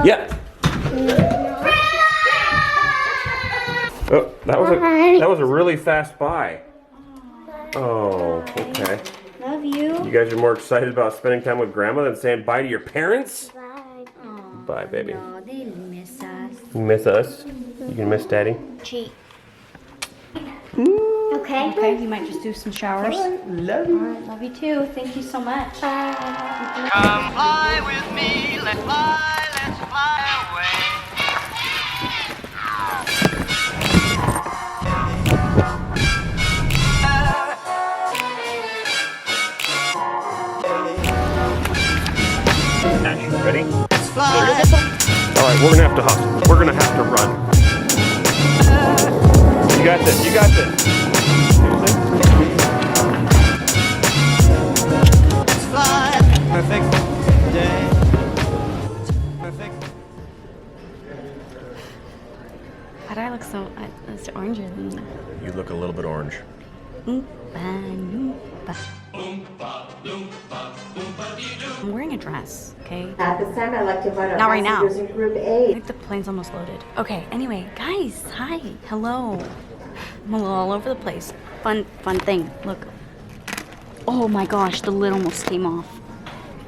Yeah. Oh, that was a really fast buy. Oh, okay. Love you. You guys are more excited about spending time with Grandma than saying bye to your parents? Bye. Bye, baby. No, they miss us. You miss us? You can miss Daddy? Cheat. Okay. Okay, you might just do some showers. Love you. Alright, love you too. Thank you so much. Bye. Come fly with me, let's fly away. Ready? Let's fly. Alright, we're gonna have to hustle. We're gonna have to run. You got this, you got this. Let's fly. Perfect day. Perfect. Why do I look so it's oranger than you? You look a little bit orange. I'm wearing a dress, okay? At this time, I'd like to invite our Not right now. passengers in Group I A. think the plane's almost loaded. Okay, anyway, guys, hi, hello. I'm a little all over the place. Fun thing, look. Oh my gosh, the lid almost came off.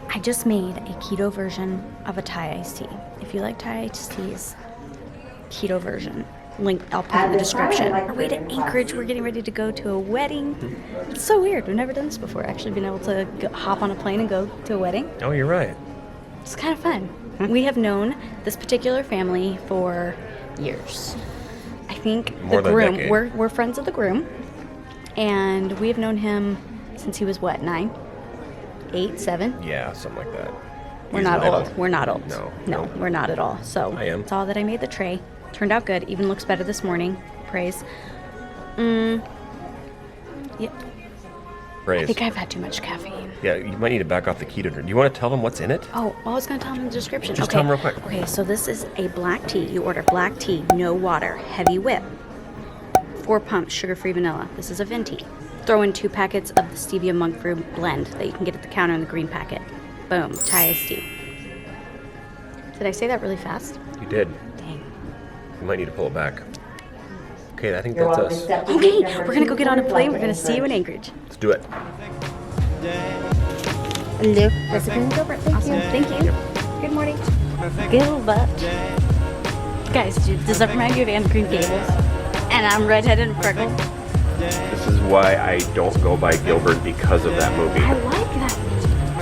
I just made a keto version of a Thai iced tea. If you like Thai iced teas, keto version. Link, I'll put it in the description. Our way to Anchorage, we're getting ready to go to a wedding. It's so weird, we've never done this before. Actually been able to hop on a plane and go to a wedding. Oh, you're right. It's kind of fun. We have known this particular family for years. I think More the than a groom, decade. we're friends of the groom, and we have known him since he was what, 9, 8, 7? Yeah, something like that. We're He's not little. old. We're not old. No. we're not at all. So I am. it's all that I made the tray. Turned out good. Even looks better this morning. Praise. Yeah, I Praise. think I've had too much caffeine. Yeah, you might need to back off the keto drink. Do you want to tell them what's in it? Oh, I was going to tell them in the description. Just okay. tell them real quick. Okay, so this is a black tea. You order black tea, no water, heavy whip, 4 pumps, sugar-free vanilla. This is a venti. Throw in 2 packets of the stevia monk fruit blend that you can get at the counter in the green packet. Boom, Thai iced tea. Did I say that really fast? You did. Dang. You might need to pull it back. Okay, I think You're that's welcome. us. Step to Okay, gate number we're gonna go get on a 2 for plane. flight We're to gonna see you in Anchorage. Anchorage. Let's do it. Hello. Jessica Gilbert. Thank Awesome. you. Thank you. Good morning. Gilbert. Guys, does that remind you of Anne Green Gables? And I'm redheaded and freckled. This is why I don't go by Gilbert because of that movie. I like that.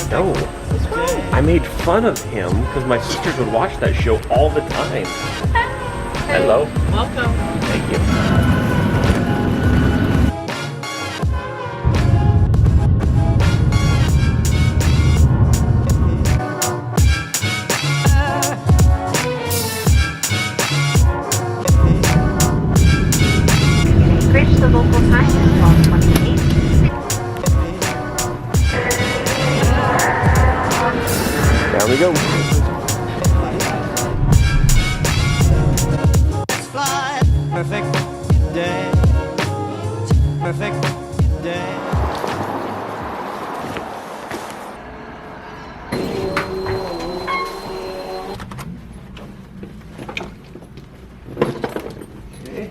No. What's wrong? I made fun of him because my sisters would watch that show all the time. Hello. Welcome. Thank you. Anchorage, the local time is 12:28. Down we go. Let's fly. Perfect day. Perfect day. Okay.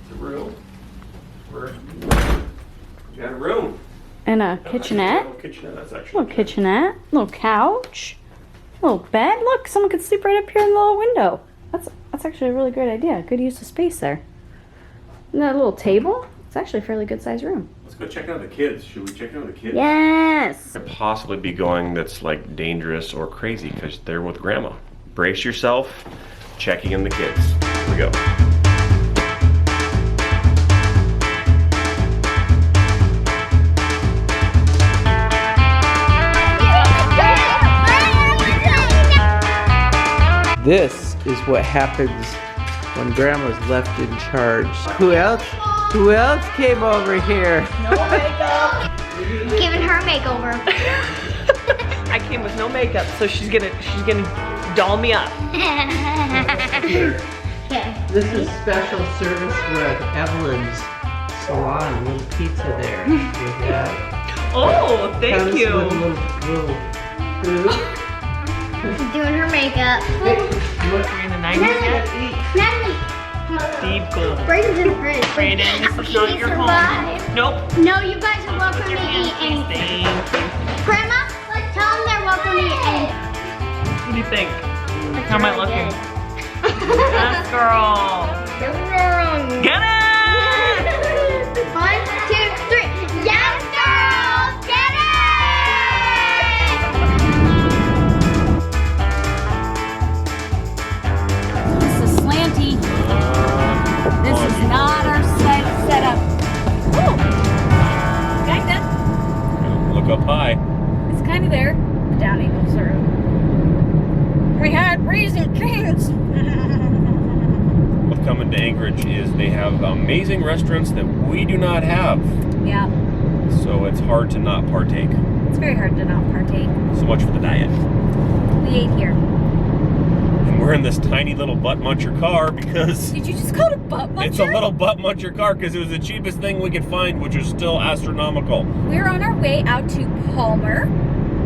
The room. You got a room. And a kitchenette. Little kitchenette. That's actually Little kitchenette. Little couch. Little bed. Look, someone could sleep right up here in the little window. That's actually a really great idea. Good use of space there. And that little table. It's actually a fairly good sized room. Let's go check out the kids. Should we check out the kids? Yes. Could possibly be going that's like dangerous or crazy because they're with grandma. Brace yourself. Checking in the kids. Here we go. This is what happens when grandma's left in charge. Who else? Who else came over here? Giving her a makeover. I came with no makeup, so she's gonna doll me up. Okay. This is special service. We're at Evelyn's salon. Little pizza there with that. Oh, thank Comes you. with a little food. She's doing her makeup. We're in the 90s yet? Natalie, Deep gold. Brayden's in the fridge. Brayden, this is not your home. Nope. No, you guys are welcome to Your hands, eat please. anything. Thank you. Grandma, let's tell them they're welcome to eat anything. What do you think? How am I looking? Yes, girl. Get it! 1, 2, 3. Yes, girls! Get This is slanty. This is not our setup. Ooh. Kinda. Look up high. It's kind of there. The down angles are. We had Raising Cane's. What's coming to Anchorage is they have amazing restaurants that we do not have. Yeah, So it's hard to not partake. it's very hard to not partake. So much for the diet. We ate here. And we're in this tiny little butt muncher car because Did you just call it a butt muncher? it's a little butt muncher car because it was the cheapest thing we could find, which is still astronomical. We're on our way out to Palmer,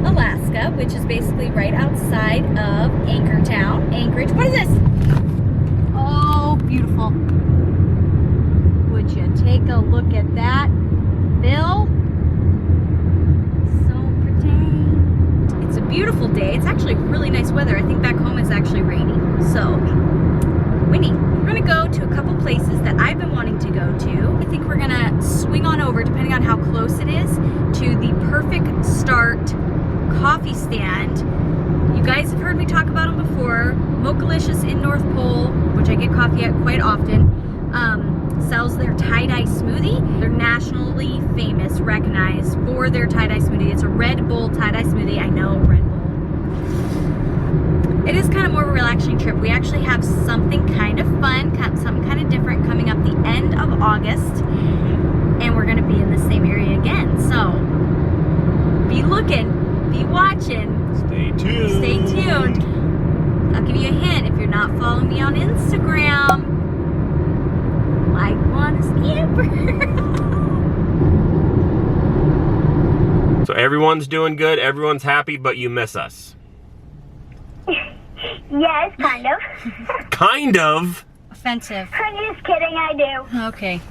Alaska, which is basically right outside of Anchorage. What is this? Oh, beautiful. Would you take a look at that, Bill? So pretty. It's a beautiful day. It's actually really nice weather. I think back home it's actually rainy. So, windy. We're gonna go to a couple places that I've been wanting to go to. I think we're gonna swing on over, depending on how close it is, to the Perfect Start coffee stand. You guys have heard me talk about them before. Mochalicious in North Pole, which I get coffee at quite often, sells their tie-dye smoothie. They're nationally famous, recognized for their tie-dye smoothie. It's a Red Bull tie-dye smoothie. I know, Red Bull. It is kind of more of a relaxing trip. We actually have something kind of fun, something kind of different coming up the end of August, and we're gonna be in the same area again. So, be looking. Be watching. Stay tuned. Stay tuned. I'll give you a hint. If you're not following me on Instagram, might want to scamper. So everyone's doing good, everyone's happy, but you miss us. Yes, kind of. Kind of. Offensive. I'm just kidding, I do. Okay.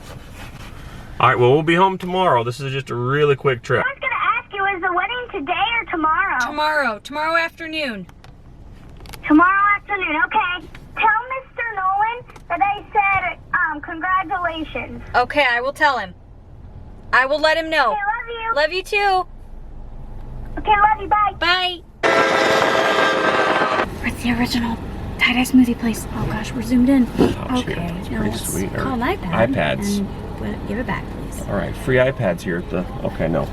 All right, well, we'll be home tomorrow. This is just a really quick trip. I was going to ask you, is the wedding today or tomorrow? Tomorrow afternoon. Tomorrow afternoon, okay. Tell Mr. Nolan that I said congratulations. Okay, I will tell him. I will let him know. Okay, love you. Love you too. Okay, love you, bye. Bye. We're at the original tie-dye smoothie place. Oh gosh, we're zoomed in. Oh, Okay, it's now pretty let's sweet. call an iPad. iPads. And give it back, please. All right, free iPads here at the, okay, no.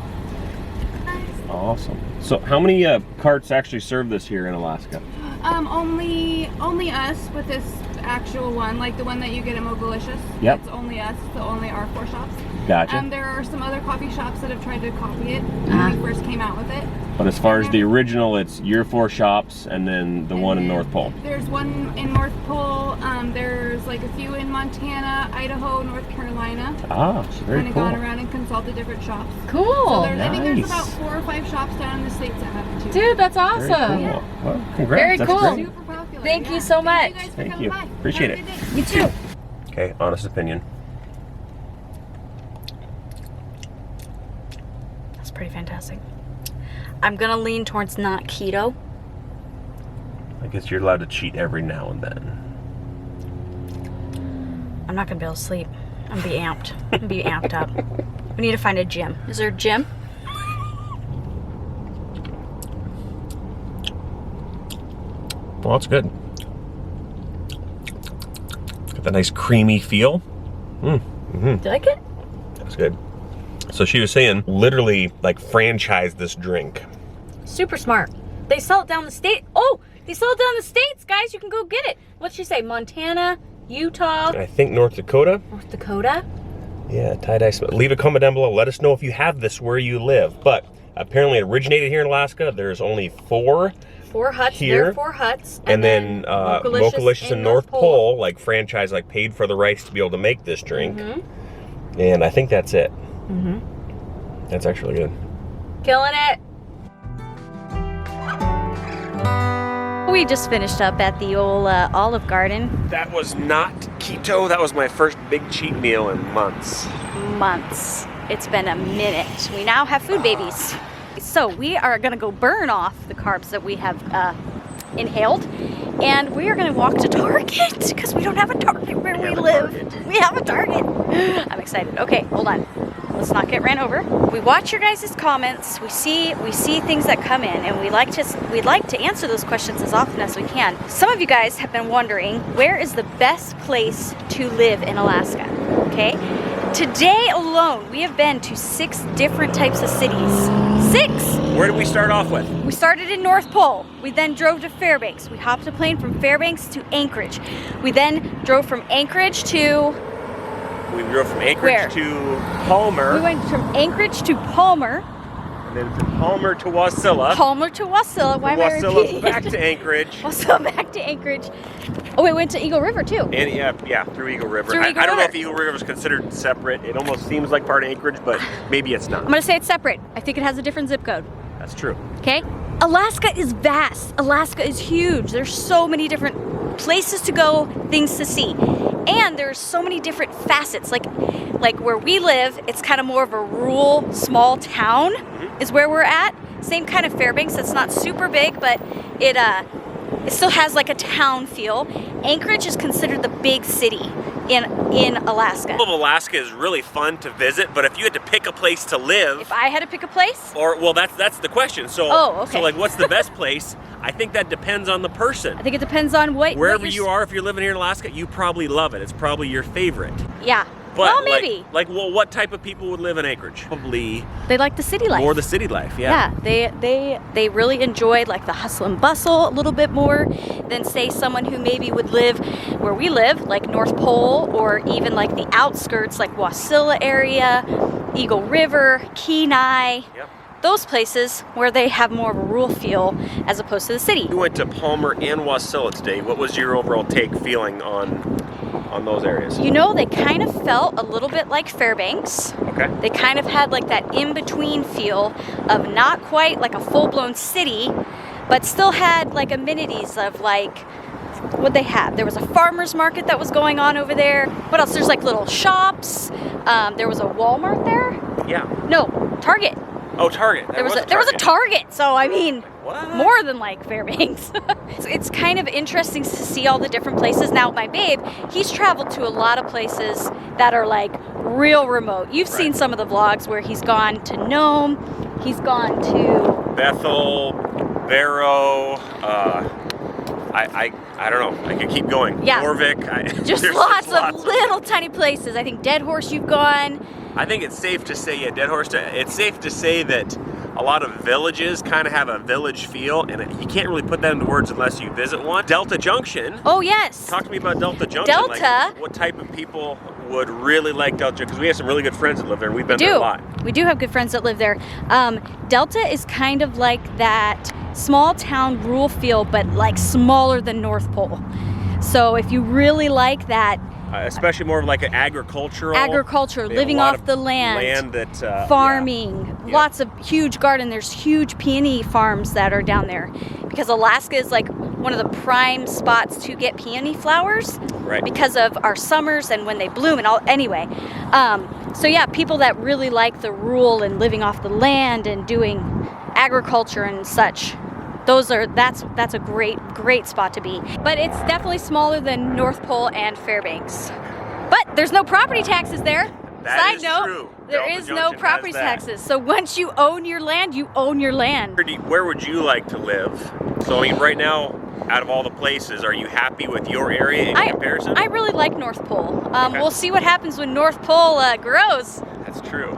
Awesome. So how many carts actually serve this here in Alaska? Only us with this actual one, like the one that you get at Mochalicious. Yep. It's only us, so only our 4 shops. Gotcha. There are some other coffee shops that have tried to copy it when Uh-huh. we first came out with it. But as far as the original, it's your 4 shops and then the one in North Pole. There's one in North Pole. There's like a few in Montana, Idaho, North Carolina. Ah, very Kind of cool. gone around and consulted different shops. Cool. So there's, I think there's Nice. about 4 or 5 shops down in the States that have it too. Dude, that's Very awesome. cool. Well, congrats. Very That's cool. great. Super popular. Thank you yeah. so much. Thank you guys for Thank coming you. by. Appreciate Have a it. good day. You too. Okay, honest opinion. That's pretty fantastic. I'm gonna lean towards not keto. I guess you're allowed to cheat every now and then. I'm not gonna be able to sleep. I'm gonna be amped. I'm gonna be amped up. We need to find a gym. Is there a gym? Well, it's good. Got that nice creamy feel. Did I get? That's good. So she was saying, literally, like, franchise this drink. Super smart. They sell it down the state. Oh, they sell it down the states, guys. You can go get it. What'd she say? Montana, Utah, And I think North Dakota. North Dakota. Yeah, tie-dye. Leave a comment down below. Let us know if you have this where you live. But apparently it originated here in Alaska. There's only 4. 4 huts. Here. There are 4 huts. And then Mochalicious in North Pole, like franchise, like paid for the rights to be able to make this drink. And I think that's it. That's actually good. Killing it. We just finished up at the old Olive Garden. That was not keto. That was my first big cheat meal in months. It's been a minute. We now have food babies. So we are gonna go burn off the carbs that we have inhaled, and we are gonna walk to Target because we don't have a Target where we live. We have a Target. I'm excited. Okay, hold on. Let's not get ran over. We watch your guys' comments. We see things that come in, and we'd like to answer those questions as often as we can. Some of you guys have been wondering, where is the best place to live in Alaska? Okay. Today alone, we have been to 6 different types of cities. 6! Where did we start off with? We started in North Pole. We then drove to Fairbanks. We hopped a plane from Fairbanks to Anchorage. We then drove from Anchorage to... We drove from Anchorage to Palmer. We went from Anchorage to Palmer. And then from Palmer to Wasilla. Palmer to Wasilla. Why am I repeating? Wasilla back to Anchorage. Wasilla back to Anchorage. Oh, we went to Eagle River too. And yeah, through Eagle River. Through Eagle I don't know River. if Eagle River is considered separate. It almost seems like part of Anchorage, but maybe it's not. I'm gonna say it's separate. I think it has a different zip code. That's true. Okay? Alaska is vast. Alaska is huge. There's so many different places to go, things to see. And there's so many different facets. Like where we live, it's kind of more of a rural, small town is where we're at. Same kind of Fairbanks. It's not super big, but it still has like a town feel. Anchorage is considered the big city in Alaska. All of Alaska is really fun to visit, but if you had to pick a place to live, If I had to pick a place, well, that's the question. So, okay. So like, what's the best place? I think that depends on the person. I think it depends on Wherever you are, if you're living here in Alaska, you probably love it. It's probably your favorite. Yeah. But well, maybe. Well, what type of people would live in Anchorage? Probably They like the city life. more the city life, yeah. Yeah, they really enjoyed like the hustle and bustle a little bit more than say someone who maybe would live where we live, like North Pole, or even like the outskirts like Wasilla area, Eagle River, Kenai. Yep. Those places where they have more of a rural feel as opposed to the city. We went to Palmer and Wasilla today. What was your overall feeling on those areas? You know, they kind of felt a little bit like Fairbanks. Okay. They kind of had like that in-between feel of not quite like a full-blown city, but still had like amenities of like, what they have. There was a farmer's market that was going on over there. What else? There's like little shops. There was a Walmart there. Yeah. No, Target. Oh, Target. There was a Target. So I mean, What? more than like Fairbanks. It's kind of interesting to see all the different places. Now, my babe, he's traveled to a lot of places that are like real remote. You've seen some of the vlogs where he's gone to Nome, he's gone to Bethel, Barrow. I don't know. I could keep going. Yeah. Norvik. just lots of little tiny places. I think Dead Horse you've gone. I think it's safe to say, Dead Horse. It's safe to say that a lot of villages kind of have a village feel, and you can't really put that into words unless you visit one. Delta Junction. Oh, yes. Talk to me about Delta Junction. Delta? Like, what type of people would really like Delta Junction? Because we have some really good friends that live there, and we've been there a lot. We do have good friends that live there. Delta is kind of like that small town rural feel, but like smaller than North Pole. So if you really like that, especially more of like an agriculture, living off the land, that farming, lots of huge garden. There's huge peony farms that are down there because Alaska is like one of the prime spots to get peony flowers, right? Because of our summers and when they bloom and all. Anyway, so yeah, people that really like the rural and living off the land and doing agriculture and such. That's a great spot to be. But it's definitely smaller than North Pole and Fairbanks. But there's no property taxes there. That Side note, true. there Delta is no Junction property has that. taxes. So once you own your land, you own your land. Where would you like to live? So I mean, right now, out of all the places, are you happy with your area in comparison? I really like North Pole. We'll see what happens when North Pole grows. That's true.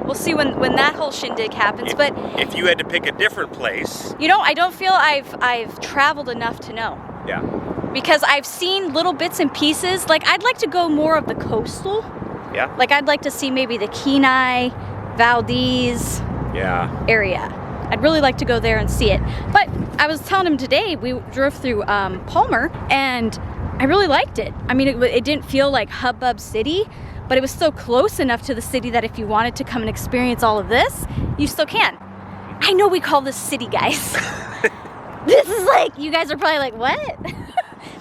We'll see when that whole shindig happens. But if you had to pick a different place, you know, I don't feel I've traveled enough to know. Yeah. Because I've seen little bits and pieces. Like I'd like to go more of the coastal. Yeah. Like I'd like to see maybe the Kenai, Valdez area. I'd really like to go there and see it. But I was telling him today, we drove through Palmer, and I really liked it. I mean, it didn't feel like hubbub city, but it was still close enough to the city that if you wanted to come and experience all of this, you still can. I know we call this city, guys. This is like, you guys are probably like, what?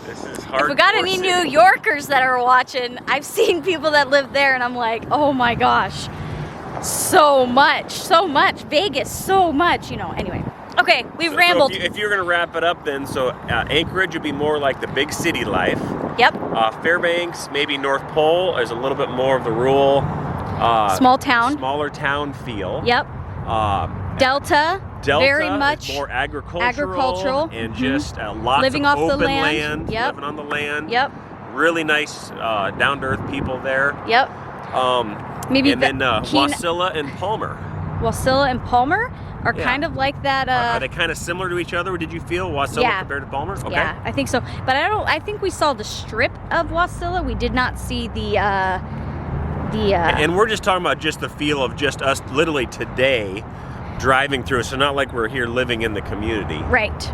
This is If hard. we got any New Yorkers that are watching, I've seen people that live there and I'm like, oh my gosh. So much. Vegas, so much, you know. Anyway, okay, we've rambled. So if you're gonna wrap it up then, so Anchorage would be more like the big city life. Yep. Fairbanks, maybe North Pole is a little bit more of the rural, Small town. smaller town feel. Yep. Delta, very is much more agricultural and just lots living of off the open land. Yep. living on the land. Yep. Really nice, down-to-earth people there. Yep. Maybe and then Wasilla and Palmer. Wasilla and Palmer are Yeah. kind of like that. Are they kind of similar to each other? Did you feel Wasilla Yeah. compared to Palmer? Okay. Yeah, I think so. But I think we saw the strip of Wasilla. We did not see the And we're just talking about just the feel of just us literally today driving through. So not like we're here living in the community. Right.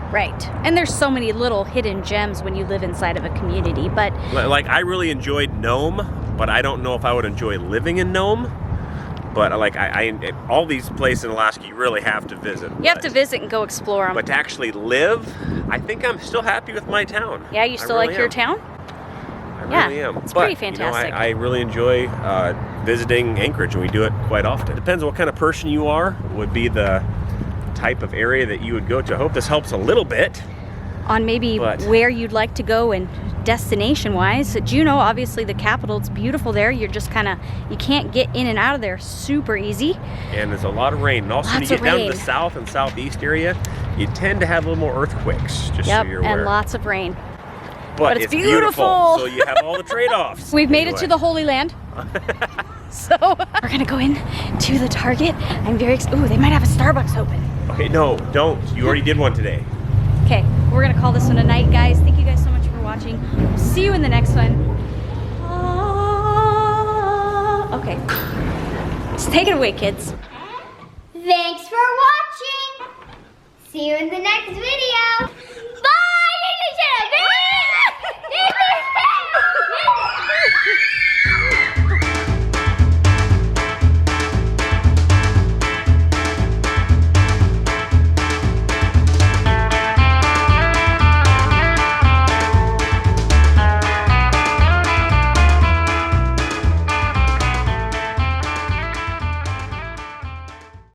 And there's so many little hidden gems when you live inside of a community. But Like I really enjoyed Nome, but I don't know if I would enjoy living in Nome. But like I all these places in Alaska you really have to visit. you have to visit and go explore them. But to actually live, I think I'm still happy with my town. Yeah, you still I really like your am. town? I Yeah, really am. it's But, pretty fantastic. You know, I really enjoy visiting Anchorage, and we do it quite often. Depends on what kind of person you are, would be the type of area that you would go to. I hope this helps a little bit. On maybe But- where you'd like to go and destination-wise. Juneau, obviously the capital, it's beautiful there. You're just kind of, you can't get in and out of there super easy. And there's a lot of rain. And also when Lots you of get down to rain. the south and southeast area, you tend to have a little more earthquakes, just Yep, so you're aware. and lots of rain. but it's it's beautiful. So you have all the trade-offs. We've made it to the Anyway. Holy Land. So we're gonna go in to the Target. I'm very excited. Ooh, they might have a Starbucks open. Okay, no, don't. You already did one today. Okay, we're gonna call this one a night, guys. Thank you guys so much for watching. We'll see you in the next one. Okay, let's take it away, kids. Thanks for watching. See you in the next video.